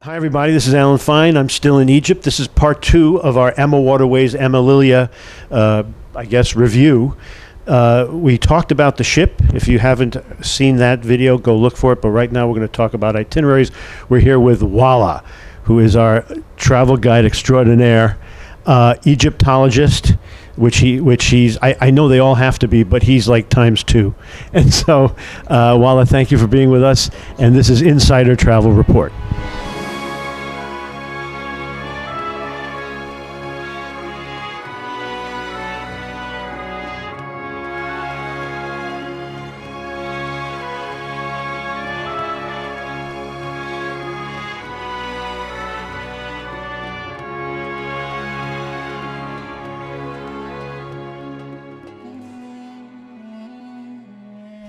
Hi, everybody. This is Alan Fine. I'm still in Egypt. This is part two of our Emma Waterways, AmaLilia, review. We talked about the ship. If you haven't seen that video, go look for it. But right now, we're going to talk about itineraries. We're here with Wala, who is our travel guide extraordinaire, Egyptologist, which he's. I know they all have to be, but he's like times two. And so, Wala, thank you for being with us. And this is Insider Travel Report.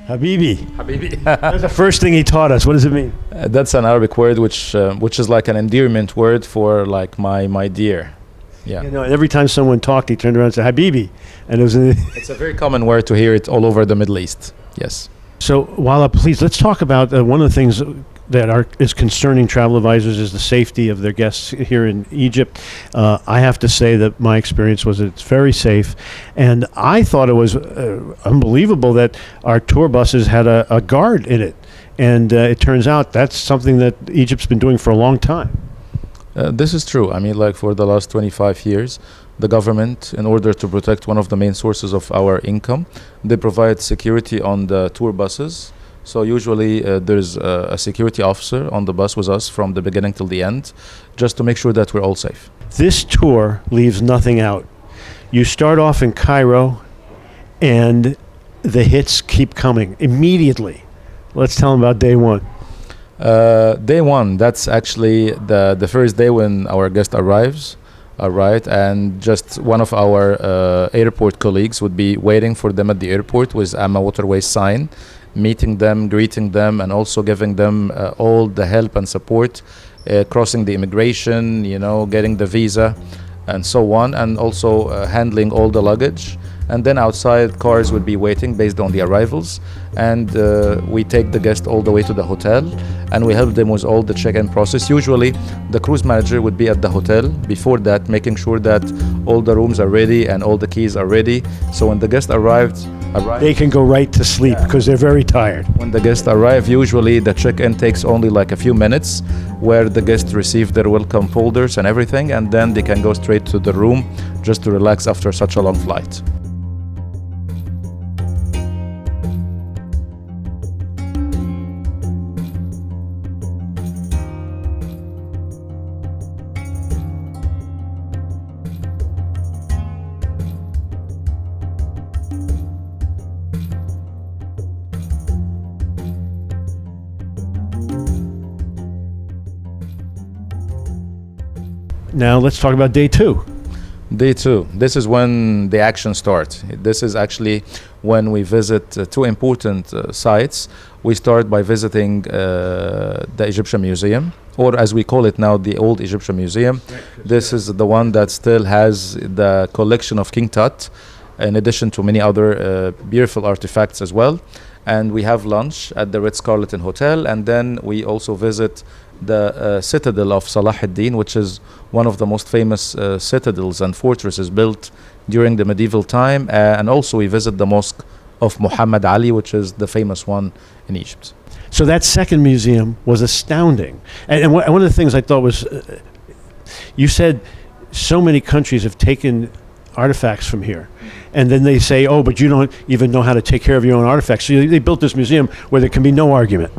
Habibi. Habibi. That's the first thing he taught us. What does it mean? That's an Arabic word which is like an endearment word for like my dear. Yeah. You know, every time someone talked, he turned around and said, Habibi. And it was It's a very common word to hear it all over the Middle East. Yes. So, Wala, please, let's talk about one of the things that is concerning travel advisors is the safety of their guests here in Egypt. I have to say that my experience was that it's very safe. And I thought it was unbelievable that our tour buses had a guard in it. And it turns out that's something that Egypt's been doing for a long time. This is true. I mean, like for the last 25 years, the government, in order to protect one of the main sources of our income, they provide security on the tour buses. So usually there's a security officer on the bus with us from the beginning till the end, just to make sure that we're all safe. This tour leaves nothing out. You start off in Cairo, and the hits keep coming immediately. Let's tell them about day one. Day one, that's actually the first day when our guest arrives. All right, and just one of our airport colleagues would be waiting for them at the airport with Amma Waterways sign, meeting them, greeting them, and also giving them all the help and support, crossing the immigration, getting the visa, and so on, and also handling all the luggage. And then outside, cars would be waiting based on the arrivals, and we take the guest all the way to the hotel, and we help them with all the check-in process. Usually, the cruise manager would be at the hotel before that, making sure that all the rooms are ready and all the keys are ready. So when the guest arrives, they can go right to sleep because they're very tired. When the guests arrive, usually the check-in takes only like a few minutes, where the guests receive their welcome folders and everything, and then they can go straight to the room just to relax after such a long flight. Now let's talk about day two. Day two, this is when the action starts. This is actually when we visit two important sites. We start by visiting the Egyptian Museum, or as we call it now, the Old Egyptian Museum. This is the one that still has the collection of King Tut, in addition to many other beautiful artifacts as well. And we have lunch at the Ritz-Carlton Hotel, and then we also visit the citadel of Salah ad-Din, which is one of the most famous citadels and fortresses built during the medieval time. And also we visit the mosque of Muhammad Ali, which is the famous one in Egypt. So that second museum was astounding. And one of the things I thought was, you said so many countries have taken artifacts from here. And then they say, oh, but you don't even know how to take care of your own artifacts. So they built this museum where there can be no argument.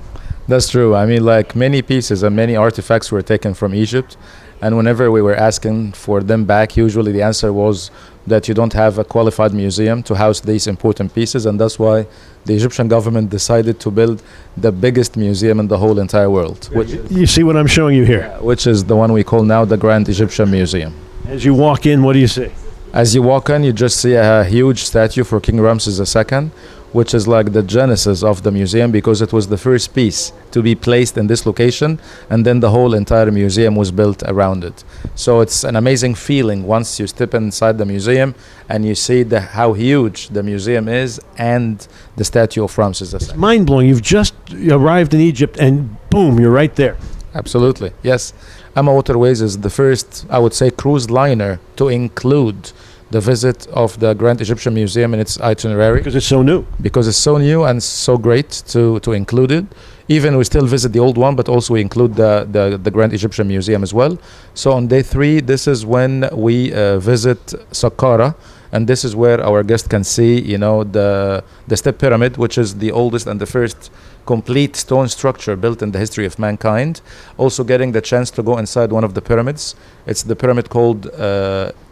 That's true. I mean, like many pieces and many artifacts were taken from Egypt. And whenever we were asking for them back, usually the answer was that you don't have a qualified museum to house these important pieces. And that's why the Egyptian government decided to build the biggest museum in the whole entire world. You see what I'm showing you here? Which is the one we call now the Grand Egyptian Museum. As you walk in, what do you see? As you walk in, you just see a huge statue for King Ramses II, which is like the genesis of the museum, because it was the first piece to be placed in this location, and then the whole entire museum was built around it. So it's an amazing feeling once you step inside the museum and you see how huge the museum is and the statue of Ramses II. It's mind-blowing. You've just arrived in Egypt and boom, you're right there. Absolutely, yes. Ama Waterways is the first, I would say, cruise liner to include the visit of the Grand Egyptian Museum in its itinerary Because it's so new. because it's so new and so great to include it. Even we still visit the old one, but also we include the Grand Egyptian Museum as well. So on day 3, this is when we visit Saqqara, and this is where our guest can see, the step pyramid, which is the oldest and the first complete stone structure built in the history of mankind. Also getting the chance to go inside one of the pyramids. It's the pyramid called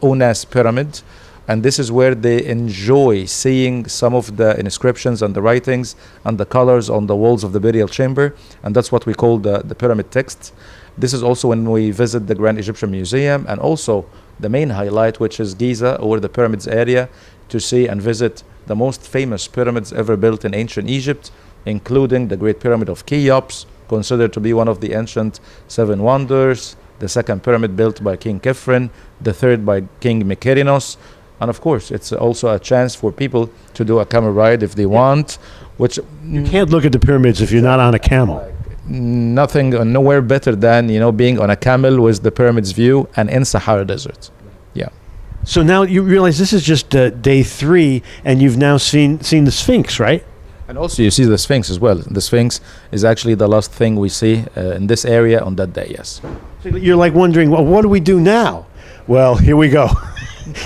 Unas Pyramid, and this is where they enjoy seeing some of the inscriptions and the writings and the colors on the walls of the burial chamber, and that's what we call the pyramid text. This is also when we visit the Grand Egyptian Museum, and also the main highlight, which is Giza, or the pyramids area, to see and visit the most famous pyramids ever built in ancient Egypt, including the Great Pyramid of Cheops, considered to be one of the ancient 7 wonders, the second pyramid built by King Khephren, the third by King Mykerinos, and of course it's also a chance for people to do a camel ride if they want, which You can't look at the pyramids if you're not on a camel. nothing nowhere better than being on a camel with the pyramids view and in Sahara Desert. Yeah. So now you realize this is just day 3, and you've now seen the Sphinx, right? And also you see the Sphinx as well. The Sphinx is actually the last thing we see in this area on that day, yes. So you're like wondering, well, what do we do now? Well, here we go.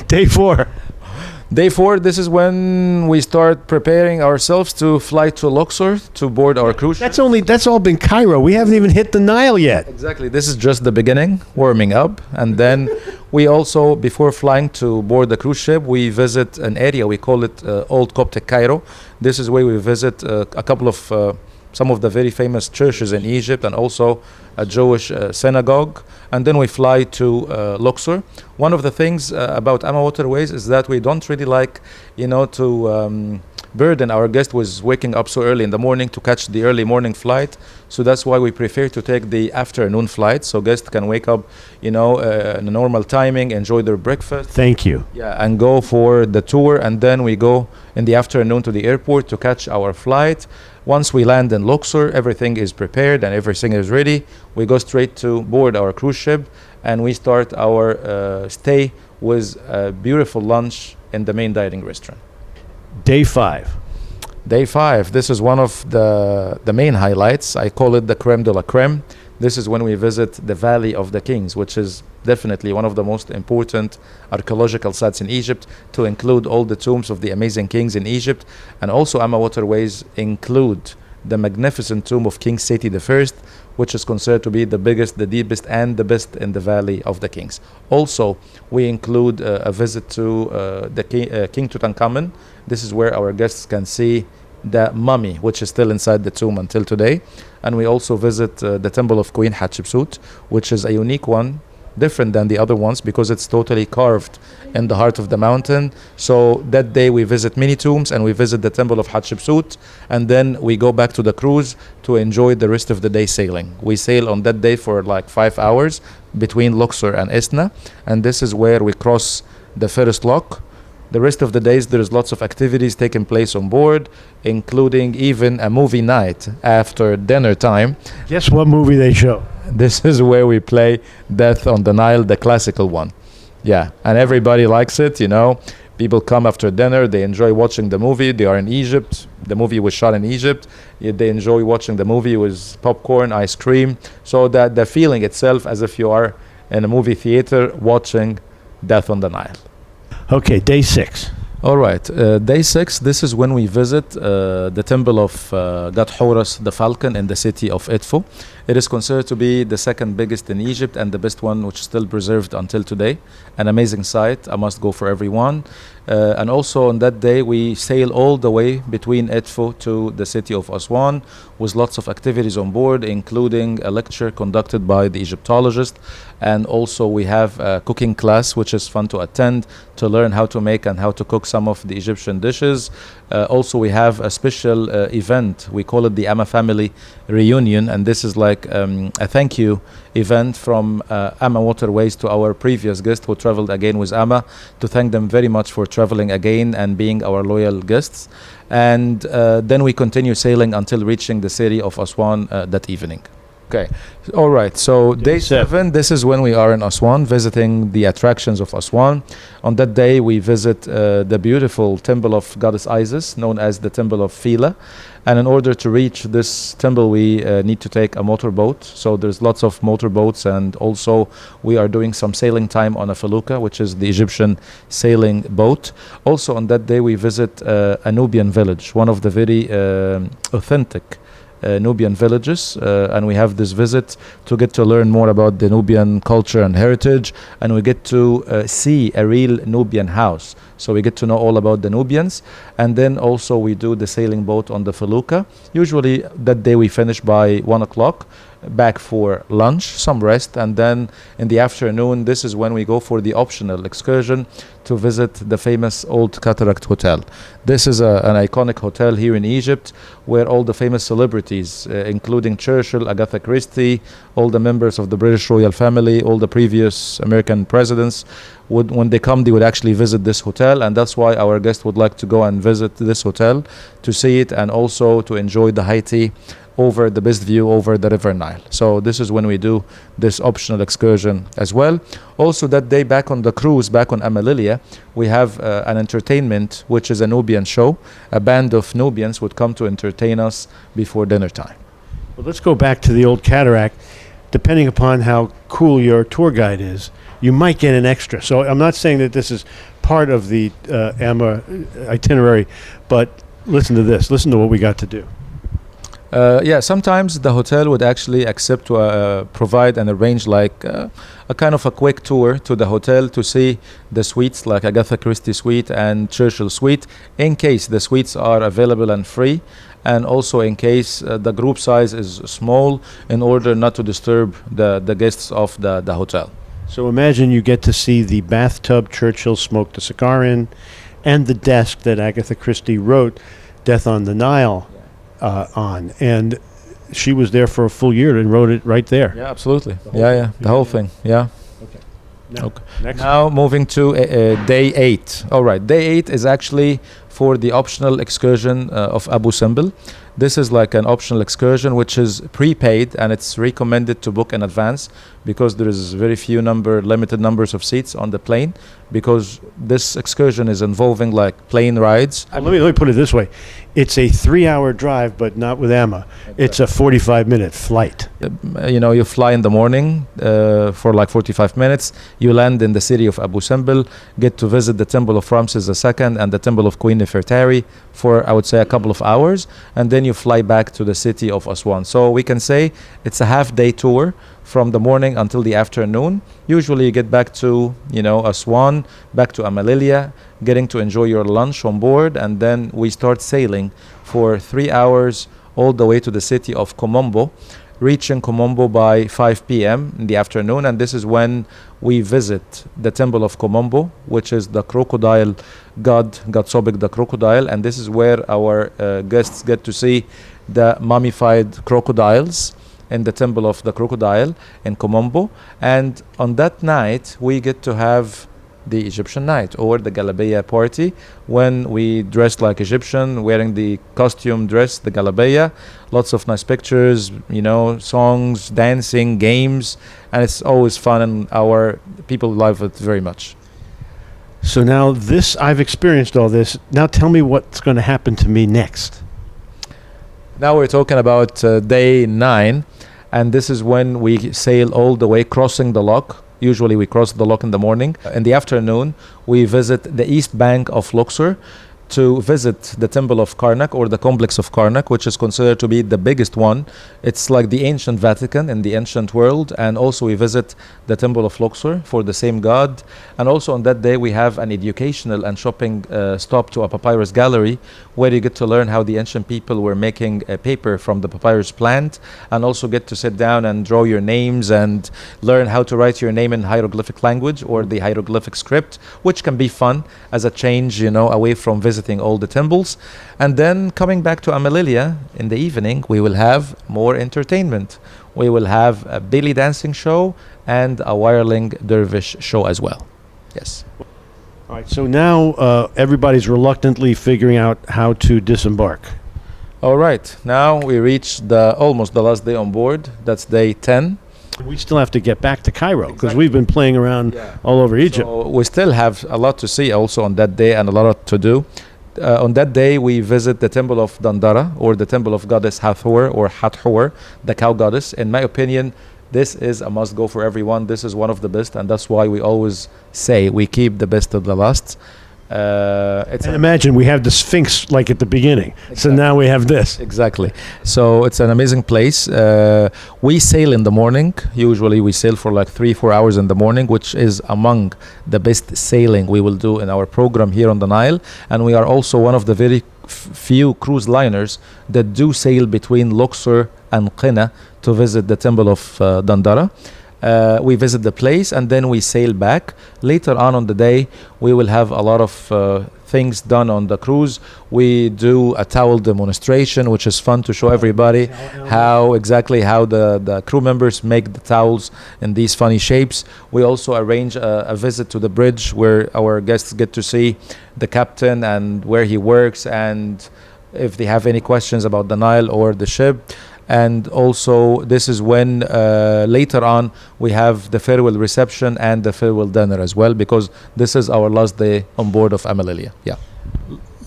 Day 4. Day 4, this is when we start preparing ourselves to fly to Luxor to board our cruise ship. That's all been Cairo. We haven't even hit the Nile yet. Exactly. This is just the beginning, warming up. And then we also, before flying to board the cruise ship, we visit an area, we call it Old Coptic Cairo. This is where we visit a couple of some of the very famous churches in Egypt, and also a Jewish synagogue. And then we fly to Luxor. One of the things about Ama Waterways is that we don't really like, to burden our guest with waking up so early in the morning to catch the early morning flight. So that's why we prefer to take the afternoon flight, so guests can wake up, in a normal timing, enjoy their breakfast. Thank you. Yeah, and go for the tour, and then we go in the afternoon to the airport to catch our flight. Once we land in Luxor, everything is prepared and everything is ready. We go straight to board our cruise ship, and we start our stay with a beautiful lunch in the main dining restaurant. Day 5. Day 5, this is one of the main highlights. I call it the creme de la creme. This is when we visit the Valley of the Kings, which is definitely one of the most important archaeological sites in Egypt, to include all the tombs of the amazing kings in Egypt. And also Ama Waterways include the magnificent tomb of King Seti I, which is considered to be the biggest, the deepest, and the best in the Valley of the Kings. Also, we include a visit to the King Tutankhamun. This is where our guests can see the mummy, which is still inside the tomb until today. And we also visit the temple of Queen Hatshepsut, which is a unique one, different than the other ones, because it's totally carved in the heart of the mountain. So that day we visit many tombs, and we visit the temple of Hatshepsut, and then we go back to the cruise to enjoy the rest of the day sailing. We sail on that day for like 5 hours between Luxor and Esna, and this is where we cross the first lock. The rest of the days there's lots of activities taking place on board, including even a movie night after dinner time. Guess what movie they show? This is where we play Death on the Nile, the classical one. Yeah, and everybody likes it, People come after dinner, they enjoy watching the movie. They are in Egypt. The movie was shot in Egypt. They enjoy watching the movie with popcorn, ice cream. So that the feeling itself as if you are in a movie theater watching Death on the Nile. Okay, day 6. All right, day 6, this is when we visit the temple of God Horus the Falcon in the city of Edfu. It is considered to be the second biggest in Egypt and the best one, which is still preserved until today. An amazing site, a must go for everyone. And also on that day, we sail all the way between Edfu to the city of Aswan, with lots of activities on board, including a lecture conducted by the Egyptologist. And also we have a cooking class, which is fun to attend, to learn how to make and how to cook some of the Egyptian dishes. Also we have a special event. We call it the Ama Family Reunion, and this is like a thank you event from Ama Waterways to our previous guest who traveled again with Ama, to thank them very much for traveling again and being our loyal guests. And then we continue sailing until reaching the city of Aswan that evening. Okay. All right. So day seven. 7, this is when we are in Aswan, visiting the attractions of Aswan. On that day, we visit the beautiful temple of goddess Isis, known as the Temple of Phila. And in order to reach this temple, we need to take a motorboat. So there's lots of motorboats, and also we are doing some sailing time on a felucca, which is the Egyptian sailing boat. Also on that day, we visit a Nubian village, one of the very authentic Nubian villages, and we have this visit to get to learn more about the Nubian culture and heritage, and we get to see a real Nubian house, so we get to know all about the Nubians. And then also we do the sailing boat on the felucca. Usually that day we finish by 1 o'clock, back for lunch, some rest, and then in the afternoon, this is when we go for the optional excursion to visit the famous Old Cataract Hotel. This is an iconic hotel here in Egypt where all the famous celebrities, including Churchill, Agatha Christie, all the members of the British royal family, all the previous American presidents, when they come, they would actually visit this hotel, and that's why our guest would like to go and visit this hotel to see it and also to enjoy the high tea over the best view over the River Nile. So this is when we do this optional excursion as well. Also that day, back on the cruise, back on AmaLilia, we have an entertainment, which is a Nubian show. A band of Nubians would come to entertain us before dinner time. Well, let's go back to the Old Cataract. Depending upon how cool your tour guide is, you might get an extra. So I'm not saying that this is part of the AMA itinerary, but listen to this. Listen to what we got to do. Yeah, sometimes the hotel would actually accept to provide and arrange like a kind of a quick tour to the hotel to see the suites like Agatha Christie suite and Churchill suite, in case the suites are available and free, and also in case the group size is small, in order not to disturb the guests of the hotel. So imagine you get to see the bathtub Churchill smoked a cigar in, and the desk that Agatha Christie wrote Death on the Nile on, and she was there for a full year and wrote it right there. Yeah, absolutely. The whole thing. Yeah. Okay. Now, Okay. next. Now moving to day 8. All right, day 8 is actually for the optional excursion of Abu Simbel. This is like an optional excursion which is prepaid, and it's recommended to book in advance because there is limited numbers of seats on the plane, because this excursion is involving like plane rides. Let me put it this way. It's a 3-hour drive, but not with AMA. It's a 45-minute flight. You fly in the morning for like 45 minutes. You land in the city of Abu Simbel, get to visit the Temple of Ramses II and the Temple of Queen Nefertari for, I would say, a couple of hours, and then you fly back to the city of Aswan. So we can say it's a half-day tour from the morning until the afternoon. Usually you get back to, Aswan, back to AmaLilia, getting to enjoy your lunch on board, and then we start sailing for 3 hours all the way to the city of Kom Ombo, reaching Kom Ombo by 5 p.m. in the afternoon, and this is when we visit the Temple of Kom Ombo, which is the crocodile god Sobek the crocodile, and this is where our guests get to see the mummified crocodiles in the Temple of the Crocodile in Kom Ombo. And on that night, we get to have the Egyptian night, or the Galabeya party, when we dress like Egyptian, wearing the costume dress, the Galabeya. Lots of nice pictures, songs, dancing, games, and it's always fun, and our people love it very much. So now I've experienced all this. Now tell me what's going to happen to me next. Now we're talking about day 9, and this is when we sail all the way, crossing the lock. Usually we cross the lock in the morning. In the afternoon, we visit the east bank of Luxor to visit the Temple of Karnak, or the complex of Karnak, which is considered to be the biggest one. It's like the ancient Vatican in the ancient world. And also we visit the Temple of Luxor for the same god. And also on that day we have an educational and shopping stop to a papyrus gallery, where you get to learn how the ancient people were making paper from the papyrus plant, and also get to sit down and draw your names and learn how to write your name in hieroglyphic language, or the hieroglyphic script, which can be fun as a change, away from visiting all the temples. And then coming back to AmaLilia in the evening, we will have more entertainment. We will have a belly dancing show and a whirling dervish show as well. Yes. All right, so now everybody's reluctantly figuring out how to disembark. All right, now we reach the almost the last day on board. That's day 10. We still have to get back to Cairo because Exactly. we've been playing around all over Egypt. So we still have a lot to see also on that day and a lot to do. On that day, we visit the temple of Dandara, or the temple of goddess Hathor or Hathor, the cow goddess. In my opinion, this is a must go for everyone. This is one of the best, and that's why we always say we keep the best of the last. And imagine we have the Sphinx like at the beginning. So Exactly. now we have this. Exactly. So it's an amazing place. We sail in the morning. Usually we sail for like 3-4 hours in the morning, which is among the best sailing we will do in our program here on the Nile. And we are also one of the very few cruise liners that do sail between Luxor and Qina to visit the temple of Dandara. We visit the place and then we sail back. Later on the day, we will have a lot of things done on the cruise. We do a towel demonstration, which is fun to show everybody how the crew members make the towels in these funny shapes. We also arrange a visit to the bridge where our guests get to see the captain and where he works, and if they have any questions about the Nile or the ship. And also, this is when later on we have the farewell reception and the farewell dinner as well, because this is our last day on board of AmaLilia. Yeah.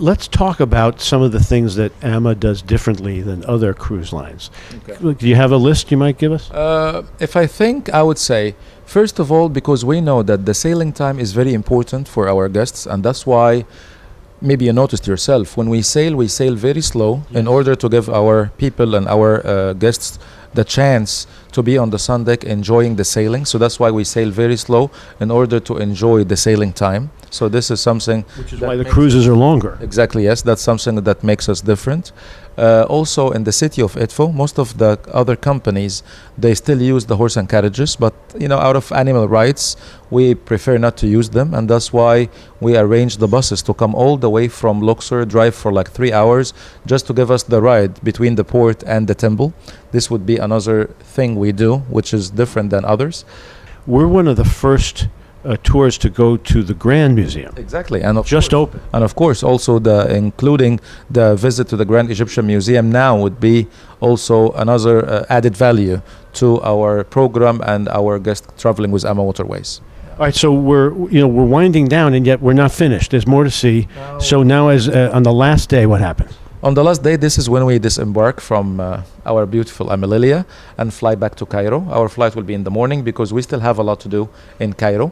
Let's talk about some of the things that Ama does differently than other cruise lines. Okay. Do you have a list you might give us? If I think, I would say, first of all, because we know that the sailing time is very important for our guests, and that's why maybe you noticed yourself, when we sail very slow in order to give our people and our guests the chance to be on the sun deck enjoying the sailing. So that's why we sail very slow in order to enjoy the sailing time. So this is something Which is why the cruises are longer. Exactly, yes. That's something that makes us different. Also, in the city of Edfu, most of the other companies, they still use the horse and carriages, but out of animal rights, we prefer not to use them, and that's why we arrange the buses to come all the way from Luxor, drive for like 3 hours, just to give us the ride between the port and the temple. This would be another thing we do, which is different than others. We're one of the first tours to go to the Grand Museum. Exactly, and Open. And of course, also including the visit to the Grand Egyptian Museum now would be also another added value to our program and our guests traveling with Ama Waterways. All right, so we're winding down, and yet we're not finished. There's more to see. So now, as on the last day, what happens? On the last day, this is when we disembark from our beautiful AmaLilia and fly back to Cairo. Our flight will be in the morning because we still have a lot to do in Cairo.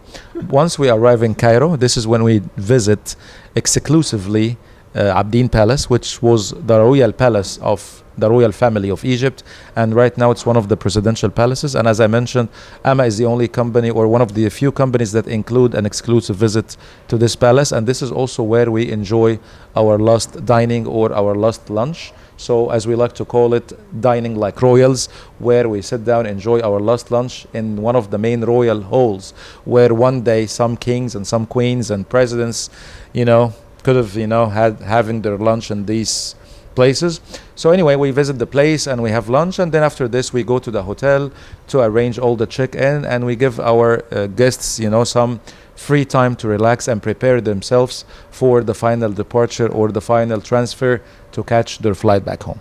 Once we arrive in Cairo, this is when we visit exclusively Abdin Palace, which was the royal palace of the royal family of Egypt, and right now it's one of the presidential palaces. And as I mentioned, Ama is the only company or one of the few companies that include an exclusive visit to this palace, and this is also where we enjoy our last dining or our last lunch. So as we like to call it, dining like royals, where we sit down, enjoy our last lunch in one of the main royal halls, where one day some kings and some queens and presidents, could have, had having their lunch in these places. So anyway, we visit the place and we have lunch, and then after this we go to the hotel to arrange all the check-in, and we give our guests, some free time to relax and prepare themselves for the final departure or the final transfer to catch their flight back home.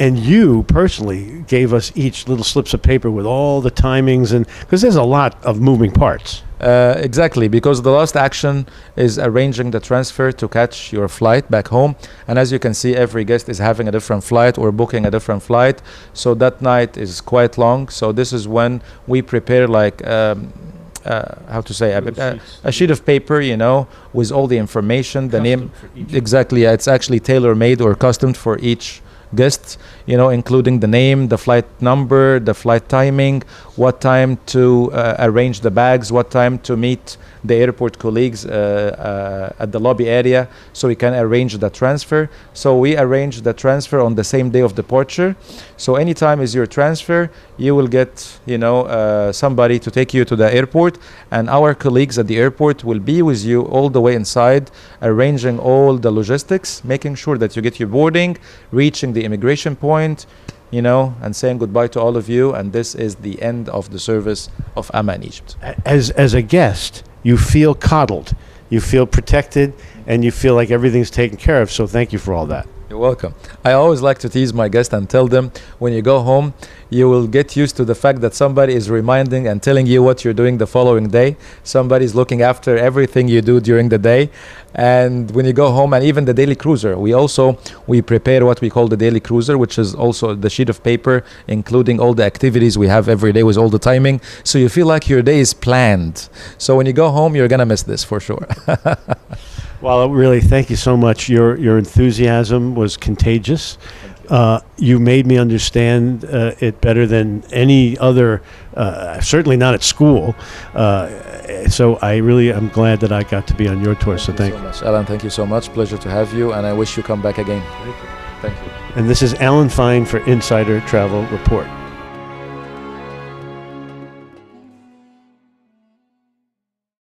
And you personally gave us each little slips of paper with all the timings, and because there's a lot of moving parts. Exactly, because the last action is arranging the transfer to catch your flight back home. And as you can see, every guest is having a different flight or booking a different flight. So that night is quite long. So this is when we prepare like a sheet of paper, with all the information, the name. Exactly, yeah, it's actually tailor-made or custom for each guests, including the name, the flight number, the flight timing, what time to arrange the bags, what time to meet the airport colleagues at the lobby area so we can arrange the transfer. So we arrange the transfer on the same day of departure. So anytime is your transfer, you will get somebody to take you to the airport, and our colleagues at the airport will be with you all the way inside, arranging all the logistics, making sure that you get your boarding, reaching the immigration point, and saying goodbye to all of you. And this is the end of the service of Ama in Egypt. As a guest, you feel coddled, you feel protected, and you feel like everything's taken care of. So thank you for all that. You're welcome. I always like to tease my guests and tell them when you go home, you will get used to the fact that somebody is reminding and telling you what you're doing the following day. Somebody's looking after everything you do during the day. And when you go home, and even the daily cruiser, we prepare what we call the daily cruiser, which is also the sheet of paper, including all the activities we have every day with all the timing. So you feel like your day is planned. So when you go home, you're going to miss this for sure. Well, really, thank you so much. Your enthusiasm was contagious. You made me understand it better than any other, certainly not at school. So I really am glad that I got to be on your tour. So thank you so much, Alan. Thank you so much. Pleasure to have you, and I wish you come back again. Thank you. And this is Alan Fine for Insider Travel Report.